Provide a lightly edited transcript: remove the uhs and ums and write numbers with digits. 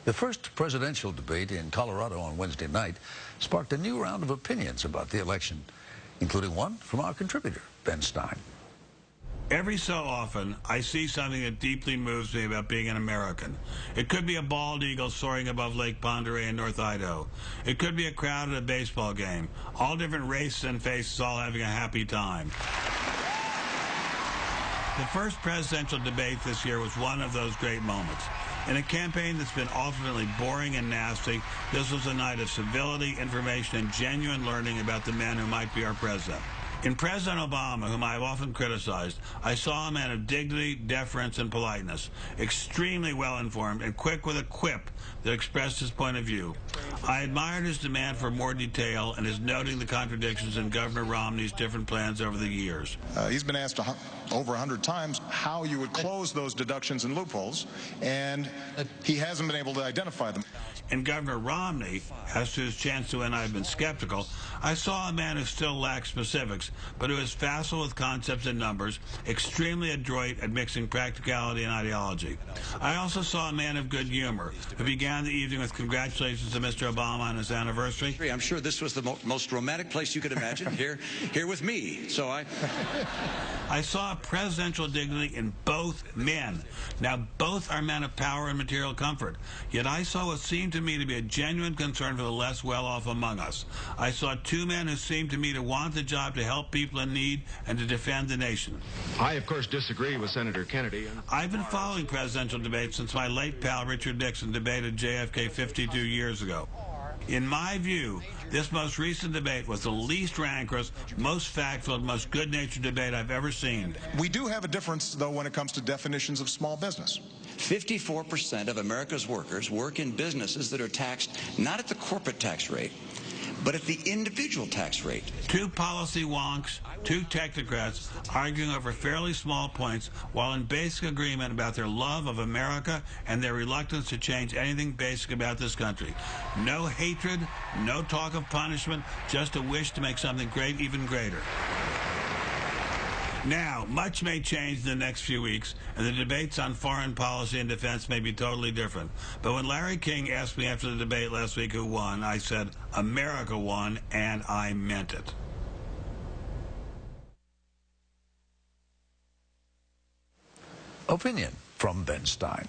The first presidential debate in Colorado on Wednesday night sparked a new round of opinions about the election, including one from our contributor, Ben Stein. Every so often, I see something that deeply moves me about being an American. It could be a bald eagle soaring above Lake Pend Oreille in North Idaho. It could be a crowd at a baseball game. All different races and faces all having a happy time. The first presidential debate this year was one of those great moments. In a campaign that's been alternately boring and nasty, this was a night of civility, information, and genuine learning about the man who might be our president. In President Obama, whom I have often criticized, I saw a man of dignity, deference, and politeness, extremely well-informed and quick with a quip that expressed his point of view. I admired his demand for more detail and his noting the contradictions in Governor Romney's different plans over the years. He's been asked over 100 times how you would close those deductions and loopholes, and he hasn't been able to identify them. In Governor Romney, as to his chance to win, I've been skeptical. I saw a man who still lacks specifics, but who is facile with concepts and numbers, extremely adroit at mixing practicality and ideology. I also saw a man of good humor, who began the evening with congratulations to Mr. Obama on his anniversary. I'm sure this was the most romantic place you could imagine, here with me. So I saw presidential dignity in both men. Now, both are men of power and material comfort. Yet I saw what seemed to me to be a genuine concern for the less well-off among us. I saw two men who seemed to me to want the job to help people in need and to defend the nation. I, of course, disagree with Senator Kennedy. I've been following presidential debates since my late pal Richard Nixon debated JFK 52 years ago. In my view, this most recent debate was the least rancorous, most factful, and most good-natured debate I've ever seen. We do have a difference, though, when it comes to definitions of small business. 54% of America's workers work in businesses that are taxed not at the corporate tax rate, but at the individual tax rate. Two policy wonks, two technocrats arguing over fairly small points while in basic agreement about their love of America and their reluctance to change anything basic about this country. No hatred, no talk of punishment, just a wish to make something great even greater. Now, much may change in the next few weeks, and the debates on foreign policy and defense may be totally different. But when Larry King asked me after the debate last week who won, I said, America won, and I meant it. Opinion from Ben Stein.